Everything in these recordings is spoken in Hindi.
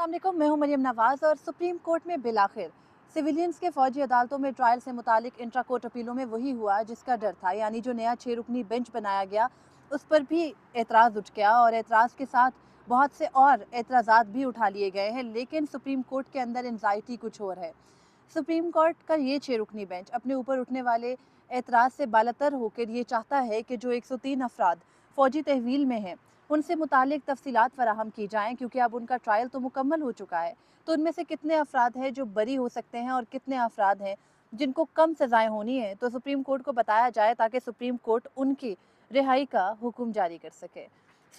अस्सलाम वालेकुम, मैं हूं मरियम नवाज़। और सुप्रीम कोर्ट में बिलाखिर सिविलियंस के फौजी अदालतों में ट्रायल से मुतालिक इंट्रा कोर्ट अपीलों में वही हुआ जिसका डर था, यानी जो नया 6 रुकनी बेंच बनाया गया उस पर भी एतराज़ उठ गया और एतराज़ के साथ बहुत से और एतराज़ात भी उठा लिए गए हैं। लेकिन सुप्रीम कोर्ट के अंदर एंजाइटी कुछ और है। सुप्रीम कोर्ट का ये 6 रुकनी बेंच अपने ऊपर उठने वाले एतराज़ से बालतर होकर ये चाहता है कि जो 103 अफराद फौजी तहवील में हैं उनसे मुतालिक तफसीलात फराहम की जाएँ, क्योंकि अब उनका ट्रायल तो मुकम्मल हो चुका है। तो उनमें से कितने अफराद हैं जो बरी हो सकते हैं और कितने अफराद हैं जिनको कम सज़ाएँ होनी है, तो सुप्रीम कोर्ट को बताया जाए ताकि सुप्रीम कोर्ट उनकी रिहाई का हुक्म जारी कर सके।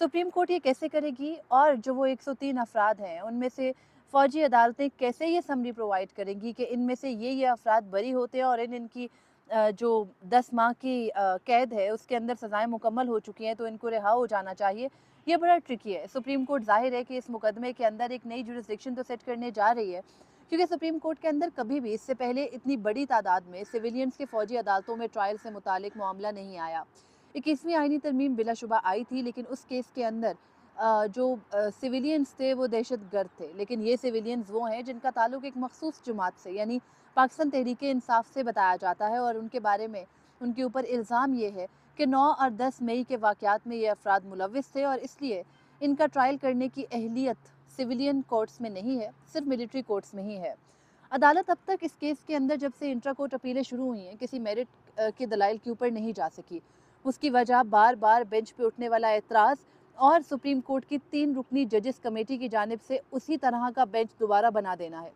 सुप्रीम कोर्ट ये कैसे करेगी और जो वो 103 अफराद हैं उनमें से फ़ौजी अदालतें कैसे ये समरी प्रोवाइड करेंगी कि इनमें से ये अफराद बरी होते हैं और इनकी जो 10 माह की कैद है उसके अंदर सज़ाएँ मुकम्मल हो चुकी हैं तो इनको रिहा हो जाना चाहिए। ये बड़ा ट्रिकी है। सुप्रीम कोर्ट ज़ाहिर है कि इस मुकदमे के अंदर एक नई जुरिस्डिक्शन तो सेट करने जा रही है, क्योंकि सुप्रीम कोर्ट के अंदर कभी भी इससे पहले इतनी बड़ी तादाद में सिविलियंस के फ़ौजी अदालतों में ट्रायल से मुतालिक मामला नहीं आया। 21वीं आईनी तरमीम बिलाशुबा आई थी, लेकिन उस केस के अंदर जो सिविलियंस थे वो दहशतगर्द थे, लेकिन ये सिविलियंस वो हैं जिनका ताल्लुक एक मखसूस जमात से यानी पाकिस्तान तहरीक इंसाफ से बताया जाता है और उनके बारे में उनके ऊपर इल्ज़ाम ये है कि 9 और 10 मई के वाक़यात में ये अफराद मुलविस थे और इसलिए इनका ट्रायल करने की अहलियत सिविलियन कोर्ट्स में नहीं है, सिर्फ मिलिट्री कोर्ट्स में ही है। अदालत अब तक इस केस के अंदर जब से इंट्रा कोर्ट अपीलें शुरू हुई हैं किसी मेरिट के दलाइल के ऊपर नहीं जा सकी। उसकी वजह बार बार बेंच पे उठने वाला एतराज़ और सुप्रीम कोर्ट की 3 रुकनी जजेस कमेटी की जानिब से उसी तरह का बेंच दोबारा बना देना है।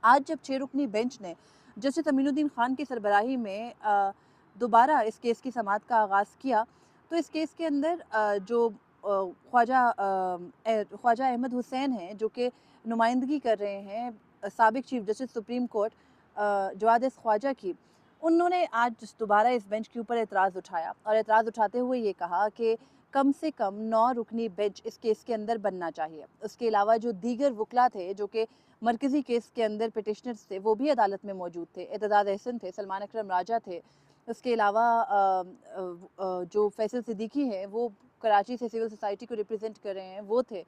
आज जब 6 रुकनी बेंच ने जस्टिस अमीनुद्दीन खान की सरबराही में दोबारा इस केस की समाअत का आगाज़ किया, तो इस केस के अंदर जो ख्वाजा अहमद हुसैन हैं जो कि नुमाइंदगी कर रहे हैं साबिक chief justice supreme court Jawad S Khawaja की, उन्होंने आज दोबारा इस बेंच के ऊपर एतराज़ उठाया और एतराज़ उठाते हुए ये कहा कि कम से कम 9 रुकनी बेंच इस केस के अंदर बनना चाहिए। उसके अलावा जो दीगर वकला थे जो कि मरकज़ी केस के अंदर पिटिशनर्स थे वो भी अदालत में मौजूद थे, एतजाज़ अहसन थे, सलमान अकरम राजा थे। उसके अलावा जो फैसल सिद्दीकी हैं वो कराची से सिविल सोसाइटी को रिप्रेजेंट कर रहे हैं वो थे।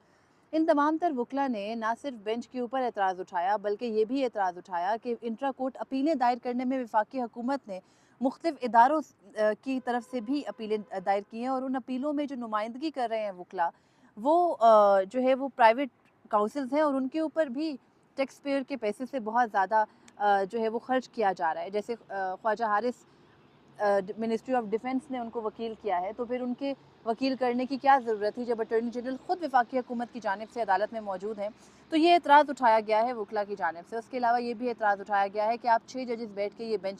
इन तमाम तर वकला ने ना सिर्फ बेंच के ऊपर एतराज़ उठाया बल्कि ये भी एतराज़ उठाया कि इंट्रा कोर्ट अपीलें दायर करने में वफाकी हुकूमत ने मुख्तलिफ इदारों की तरफ से भी अपीलें दायर की हैं और उन अपीलों में जो नुमाइंदगी कर रहे हैं वकला वो जो है वो प्राइवेट काउंसिल्स हैं और उनके ऊपर भी टैक्स पेयर के पैसे से बहुत ज़्यादा जो है वो खर्च किया जा रहा है। जैसे Khawaja Haris ministry of defence ने उनको वकील किया है, तो फिर उनके वकील करने की क्या ज़रूरत थी जब अटॉर्नी जनरल ख़ुद वफाकी हुकूमत की जानिब से अदालत में मौजूद हैं। तो ये एतराज़ उठाया गया है वकला की जानिब से। उसके अलावा ये भी एतराज़ उठाया गया है कि आप 6 जजेस बैठ के ये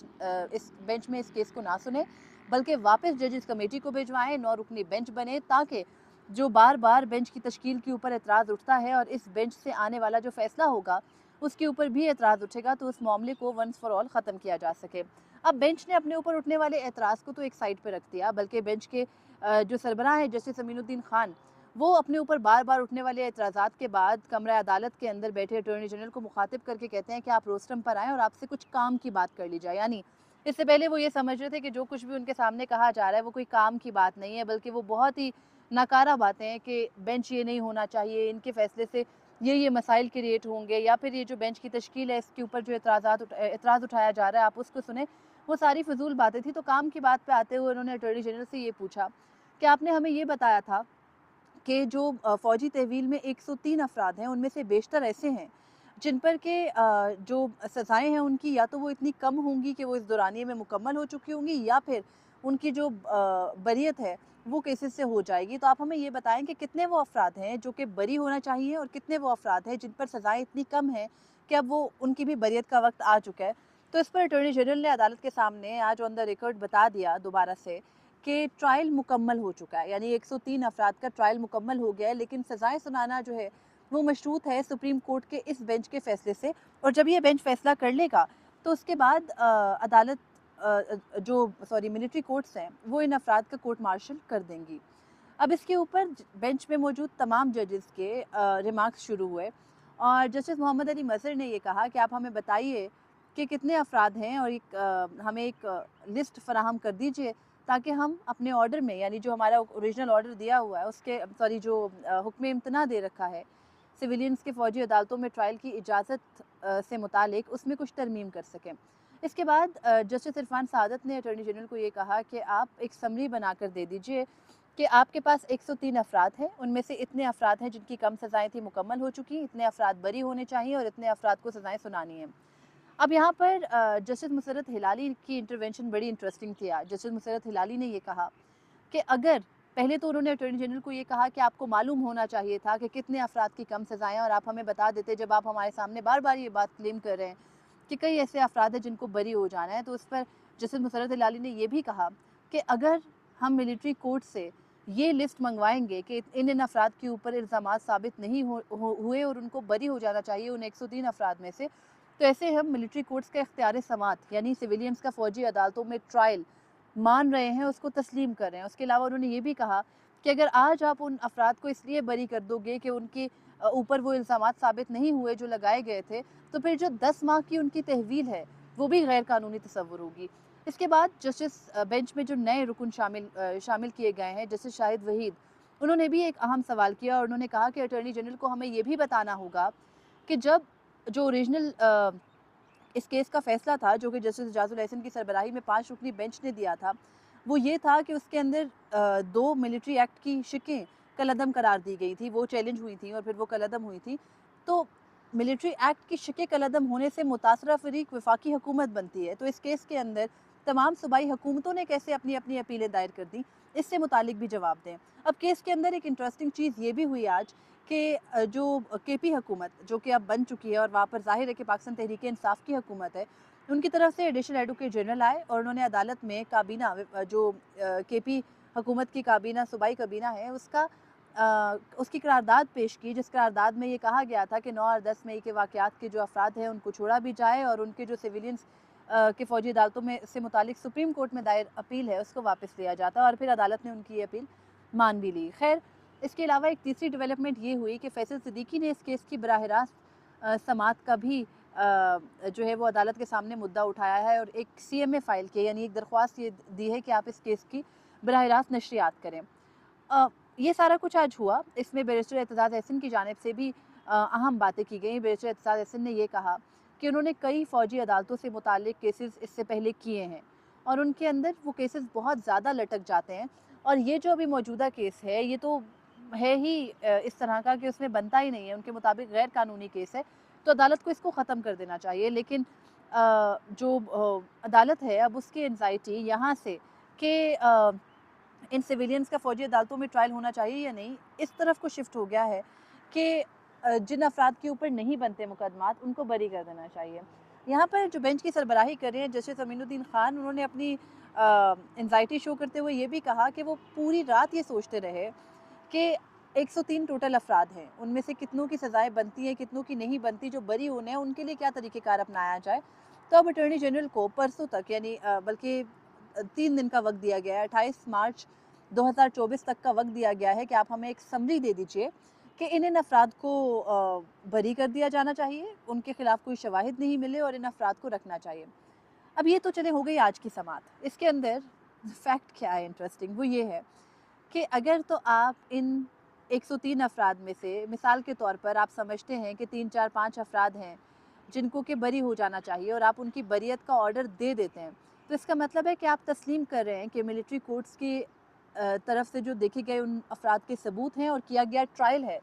इस बेंच में इस केस को ना सुने बल्कि वापस जजेस कमेटी को भिजवाएँ, 9 रुकनी बेंच बने ताकि जो बार बार बेंच की तश्कील के ऊपर एतराज़ उठता है और इस बेंच से आने वाला जो फैसला होगा उसके ऊपर भी एतराज़ उठेगा तो उस मामले को वंस फॉर ऑल ख़त्म किया जा सके। अब बेंच ने अपने ऊपर उठने वाले एतराज़ को तो एक साइड पे रख दिया, बल्कि बेंच के जो सरबराह है जस्टिस अमीनुद्दीन खान वो अपने ऊपर बार बार उठने वाले एतराज़ात के बाद कमरा अदालत के अंदर बैठे अटॉर्नी जनरल को मुखातिब करके कहते हैं कि आप रोस्टम पर आएँ और आपसे कुछ काम की बात कर ली जाए। यानी इससे पहले वो ये समझ रहे थे कि जो कुछ भी उनके सामने कहा जा रहा है वो कोई काम की बात नहीं है, बल्कि वो बहुत ही नाकारा बातें हैं कि बेंच ये नहीं होना चाहिए, इनके फैसले से ये मसाइल क्रिएट होंगे, या फिर ये जो बेंच की तश्कील है इसके ऊपर जो एतराज़ उठाया जा रहा है आप उसको सुने, वो सारी फ़िज़ूल बातें थी। तो काम की बात पे आते हुए उन्होंने अटॉर्नी जनरल से ये पूछा कि आपने हमें ये बताया था कि जो फ़ौजी तहवील में 103 अफराद हैं उनमें से बेशतर ऐसे हैं जिन पर के जो सज़ाएँ हैं उनकी या तो वो इतनी कम होंगी कि वो इस दौरानिए में मुकम्मल हो चुकी होंगी या फिर उनकी जो बरियत है वो केसेस से हो जाएगी। तो आप हमें ये बताएं कि कितने वो अफराद हैं जो कि बरी होना चाहिए और कितने वो अफराद हैं जिन पर सज़ाएँ इतनी कम हैं कि अब वो उनकी भी बरियत का वक्त आ चुका है। तो इस पर अटॉर्नी जनरल ने अदालत के सामने आज ऑन द रिकॉर्ड बता दिया दोबारा से कि ट्रायल मुकम्मल हो चुका है, यानी 103 अफराद का ट्रायल मुकम्मल हो गया है, लेकिन सज़ाएँ सुनाना जो है वो मशरूत है सुप्रीम कोर्ट के इस बेंच के फैसले से। और जब ये बेंच फैसला कर लेगा तो उसके बाद अदालत जो मिलिट्री कोर्ट्स हैं वो इन अफराद का कोर्ट मार्शल कर देंगी। अब इसके ऊपर बेंच में मौजूद तमाम जजेस के रिमार्क्स शुरू हुए और जस्टिस मोहम्मद अली मज़हर ने ये कहा कि आप हमें बताइए कि कितने अफराद हैं और हमें एक लिस्ट फराहम कर दीजिए ताकि हम अपने ऑर्डर में, यानी जो हमारा ओरिजिनल ऑर्डर दिया हुआ है उसके जो हुक्म इम्तना दे रखा है सिविलियंस के फ़ौजी अदालतों में ट्रायल की इजाज़त से मुतालिक उसमें कुछ तरमीम कर सकें। इसके बाद जस्टिस इरफान सआदत ने अटॉर्नी जनरल को ये कहा कि आप एक समरी बनाकर दे दीजिए कि आपके पास 103 अफराद हैं, उनमें से इतने अफराद हैं जिनकी कम सज़ाएँ थी मुकम्मल हो चुकी, इतने अफराद बरी होने चाहिए और इतने अफराद को सज़ाएँ सुनानी हैं। अब यहाँ पर जस्टिस मुसर्रत हिलाली की इंटरवेंशन बड़ी इंटरेस्टिंग थी आज। जस्टिस मुसर्रत हिलाली ने ये कहा कि अगर पहले तो उन्होंने अटॉर्नी जनरल को ये कहा कि आपको मालूम होना चाहिए था कि कितने अफराद की कम सज़ाएँ और आप हमें बता देते, जब आप हमारे सामने बार-बार ये बात क्लेम कर रहे हैं कि कई ऐसे अफराद हैं जिनको बरी हो जाना है। तो उस पर जस्टिस मुसर्रत हिलाली ने ये भी कहा कि अगर हम मिलिट्री कोर्ट से ये लिस्ट मंगवाएंगे कि इन अफराद के ऊपर इल्ज़ामात साबित नहीं हुए और उनको बरी हो जाना चाहिए उन 103 अफराद में से, तो ऐसे हम मिलिट्री कोर्ट्स का इख्तियार समात यानी सिविलियंस का फ़ौजी अदालतों में ट्रायल मान रहे हैं, उसको तस्लीम कर रहे हैं। उसके अलावा उन्होंने ये भी कहा कि अगर आज आप उन अफराद को इसलिए बरी कर दोगे कि उनके ऊपर वो इल्ज़ामात साबित नहीं हुए जो लगाए गए थे, तो फिर जो 10 माह की उनकी तहवील है वो भी गैर कानूनी तसव्वुर होगी। इसके बाद जस्टिस बेंच में जो नए रुकन शामिल किए गए हैं, जस्टिस शाहिद वहीद, उन्होंने भी एक अहम सवाल किया और उन्होंने कहा कि अटॉर्नी जनरल को हमें ये भी बताना होगा कि जब जो ओरिजिनल इस केस का फैसला था जो कि जस्टिस एजाजुल एहसन की सरबराही में 5 रुकनी बेंच ने दिया था, वो ये था कि उसके अंदर 2 मिलिट्री एक्ट की शिकें कलअदम करार दी गई थी, वो चैलेंज हुई थी और फिर वो कलअदम हुई थी। तो मिलिट्री एक्ट की शिकें कलअदम होने से मुतासरा फरीक वफाकी हुकूमत बनती है, तो इस केस के अंदर तमाम सूबाई हुकूमतों ने कैसे अपनी अपनी अपीलें दायर कर दी, इससे मुतालिक भी जवाब दें। अब केस के अंदर एक इंटरेस्टिंग चीज़ ये भी हुई आज कि जो केपी हुकूमत जो कि अब बन चुकी है और वहाँ पर ज़ाहिर है कि पाकिस्तान तहरीक इंसाफ की हुकूमत है, उनकी तरफ से एडिशनल एडवोकेट जनरल आए और उन्होंने अदालत में काबीना जो केपी हुकूमत की काबीना सूबाई काबीना है उसकी करारदाद पेश की, जिस करारदाद में ये कहा गया था कि 9 और 10 मई के वाक़यात के जो अफराद हैं उनको छोड़ा भी जाए और उनके जो सिविलियंस के फ़ौजी अदालतों में से मुतालिक सुप्रीम कोर्ट में दायर अपील है उसको वापस लिया जाता और फिर अदालत ने उनकी ये अपील मान भी ली। खैर, इसके अलावा एक तीसरी डेवलपमेंट ये हुई कि फैसल सिद्दीकी ने इस केस की बराह रास्त समात का भी जो है वो अदालत के सामने मुद्दा उठाया है और एक CMA फ़ाइल की यानी एक दरख्वास्त ये दी है कि आप इस केस की बराह रास्त नशरियात करें। ये सारा कुछ आज हुआ। इसमें बैरिस्टर एतज़ाज़ एहसन की जानिब से भी अहम बातें की गई। बैरिस्टर एतज़ाज़ एहसन ने ये कहा कि उन्होंने कई फ़ौजी अदालतों से मुताल्लिक़ केसेस इससे पहले किए हैं और उनके अंदर वो केसेस बहुत ज़्यादा लटक जाते हैं और ये जो अभी मौजूदा केस है ये तो है ही इस तरह का कि उसमें बनता ही नहीं है, उनके मुताबिक गैर कानूनी केस है, तो अदालत को इसको ख़त्म कर देना चाहिए। लेकिन जो अदालत है अब उसकी एंग्ज़ायटी यहाँ से कि इन सिविलियंस का फ़ौजी अदालतों में ट्रायल होना चाहिए या नहीं, इस तरफ को शिफ्ट हो गया है कि जिन अफराद के ऊपर नहीं बनते मुकदमात उनको बरी कर देना चाहिए। यहाँ पर जो बेंच की सरबराही कर रहे हैं जस्टिस अमीनुद्दीन खान, उन्होंने अपनी एंग्ज़ायटी शो करते हुए ये भी कहा कि वो पूरी रात ये सोचते रहे कि 103 टोटल अफराद हैं, उनमें से कितनों की सज़ाएँ बनती हैं, कितनों की नहीं बनती, जो बरी होने हैं उनके लिए क्या तरीक़ेकार अपनाया जाए। तो अब अटॉर्नी जनरल को परसों तक यानी बल्कि 3 दिन का वक्त दिया गया है, 28 मार्च 2024 तक का वक्त दिया गया है कि आप हमें एक समरी दे दीजिए कि इन अफराद को बरी कर दिया जाना चाहिए, उनके खिलाफ कोई शवाहिद नहीं मिले और इन अफराद को रखना चाहिए। अब ये तो चले हो गई आज की समात, इसके अंदर फैक्ट क्या है इंटरेस्टिंग, वो ये है कि अगर तो आप इन 103 अफराद में से मिसाल के तौर पर आप समझते हैं कि 3, 4, 5 अफराद हैं जिनको कि बरी हो जाना चाहिए और आप उनकी बरियत का ऑर्डर दे देते हैं, तो इसका मतलब है कि आप तस्लीम कर रहे हैं कि मिलिट्री कोर्ट्स की तरफ से जो देखे गए उन अफराद के सबूत हैं और किया गया ट्रायल है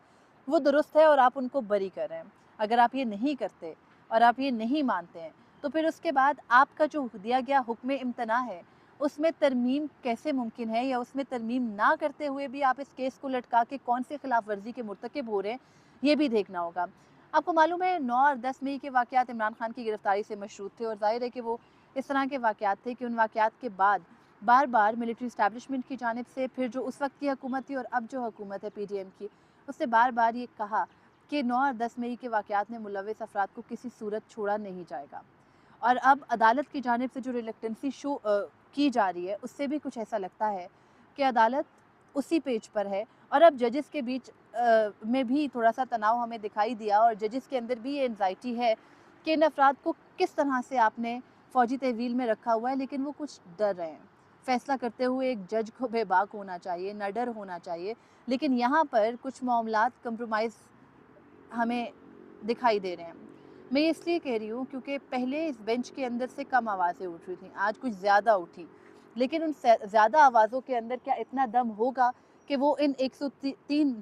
वो दुरुस्त है और आप उनको बरी कर रहे हैं। अगर आप ये नहीं करते और आप ये नहीं मानते हैं तो फिर उसके बाद आपका जो दिया गया हुक्म इम्तना है उसमें तरमीम कैसे मुमकिन है, या उसमें तरमीम ना करते हुए भी आप इस केस को लटका के कौन सी खिलाफ वर्जी के मुर्तकिब हो रहे हैं ये भी देखना होगा। आपको मालूम है 9 और 10 मई के वाक़यात इमरान खान की गिरफ्तारी से मशरूत थे और ज़ाहिर है कि वो इस तरह के वाक़यात थे कि उन वाक़यात के बाद बार बार मिलिट्री इस्टेब्लिशमेंट की जानिब से, फिर जो उस वक्त की हुकूमत थी और अब जो हुकूमत है PDM की, उससे बार बार ये कहा कि 9 और 10 मई के वाक़यात में मुलव्वस अफराद को किसी सूरत छोड़ा नहीं जाएगा। और अब अदालत की जानिब से जो रिलक्टेंसी शो की जा रही है उससे भी कुछ ऐसा लगता है कि अदालत उसी पेज पर है और अब जजेस के बीच में भी थोड़ा सा तनाव हमें दिखाई दिया और जजेस के अंदर भी ये एंग्जाइटी है कि इन अफराद को किस तरह से आपने फ़ौजी तहवील में रखा हुआ है, लेकिन वो कुछ डर रहे हैं। फ़ैसला करते हुए एक जज को बेबाक होना चाहिए, न डर होना चाहिए, लेकिन यहाँ पर कुछ मामलात कंप्रोमाइज़ हमें दिखाई दे रहे हैं। मैं ये इसलिए कह रही हूँ क्योंकि पहले इस बेंच के अंदर से कम आवाज़ें उठ रही थीं, आज कुछ ज़्यादा उठी। लेकिन उन ज़्यादा आवाज़ों के अंदर क्या इतना दम होगा कि वो इन 103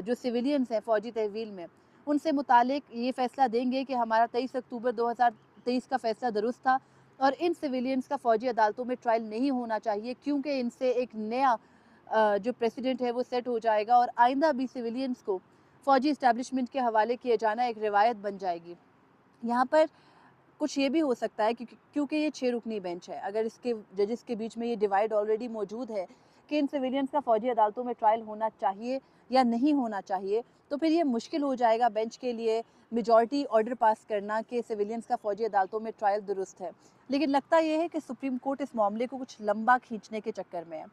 जो सिविलियंस हैं फ़ौजी तहवील में, उनसे मुतालिक ये फ़ैसला देंगे कि हमारा 23 अक्टूबर 2023 का फ़ैसला दुरुस्त था और इन सिविलियंस का फ़ौजी अदालतों में ट्रायल नहीं होना चाहिए, क्योंकि इनसे एक नया जो प्रेसिडेंट है वो सेट हो जाएगा और आइंदा भी सिविलियंस को फ़ौजी इस्टेब्लिशमेंट के हवाले किए जाना एक रिवायत बन जाएगी। यहाँ पर कुछ ये भी हो सकता है क्योंकि ये 6 रुकनी बेंच है, अगर इसके जजेस के बीच में ये डिवाइड ऑलरेडी मौजूद है कि इन सिविलियंस का फ़ौजी अदालतों में ट्रायल होना चाहिए या नहीं होना चाहिए, तो फिर ये मुश्किल हो जाएगा बेंच के लिए मेजॉरिटी ऑर्डर पास करना कि सिविलियंस का फ़ौजी अदालतों में ट्रायल दुरुस्त है। लेकिन लगता ये है कि सुप्रीम कोर्ट इस मामले को कुछ लंबा खींचने के चक्कर में है,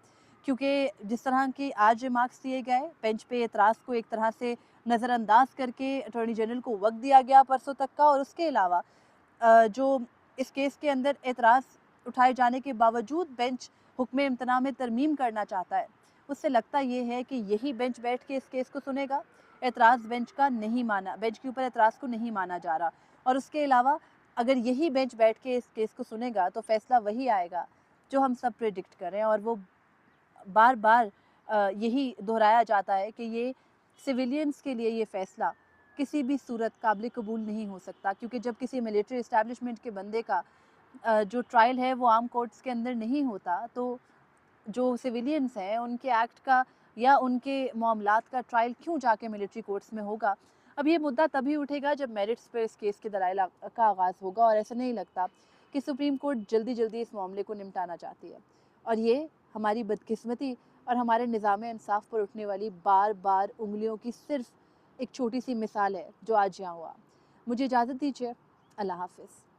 क्योंकि जिस तरह के आज रिमार्क्स दिए गए, बेंच पे एतराज़ को एक तरह से नज़रअंदाज करके अटॉर्नी जनरल को वक्त दिया गया परसों तक का, और उसके अलावा जो इस केस के अंदर एतराज़ उठाए जाने के बावजूद बेंच हुक्म इम्तना में तरमीम करना चाहता है, उससे लगता ये है कि यही बेंच बैठ के इस केस को सुनेगा। एतराज़ बेंच का नहीं माना, बेंच के ऊपर एतराज़ को नहीं माना जा रहा, और उसके अलावा अगर यही बेंच बैठ के इस केस को सुनेगा तो फैसला वही आएगा जो हम सब प्रिडिक्ट करें, और वो बार बार यही दोहराया जाता है कि ये सिविलियंस के लिए ये फ़ैसला किसी भी सूरत काबिल कबूल नहीं हो सकता, क्योंकि जब किसी मिलिट्री इस्टेब्लिशमेंट के बंदे का जो ट्रायल है वो आर्म कोर्ट्स के अंदर नहीं होता, तो जो सिविलियंस हैं उनके एक्ट का या उनके मामलात का ट्रायल क्यों जाके मिलिट्री कोर्ट्स में होगा। अब ये मुद्दा तभी उठेगा जब मेरिट्स पर इस केस के दलाइल का आगाज़ होगा, और ऐसा नहीं लगता कि सुप्रीम कोर्ट जल्दी जल्दी इस मामले को निपटाना चाहती है। और ये हमारी बदकिस्मती और हमारे निज़ाम इंसाफ पर उठने वाली बार बार उंगलियों की सिर्फ एक छोटी सी मिसाल है जो आज यहाँ हुआ। मुझे इजाज़त दीजिए। अल्लाह हाफ़िज़।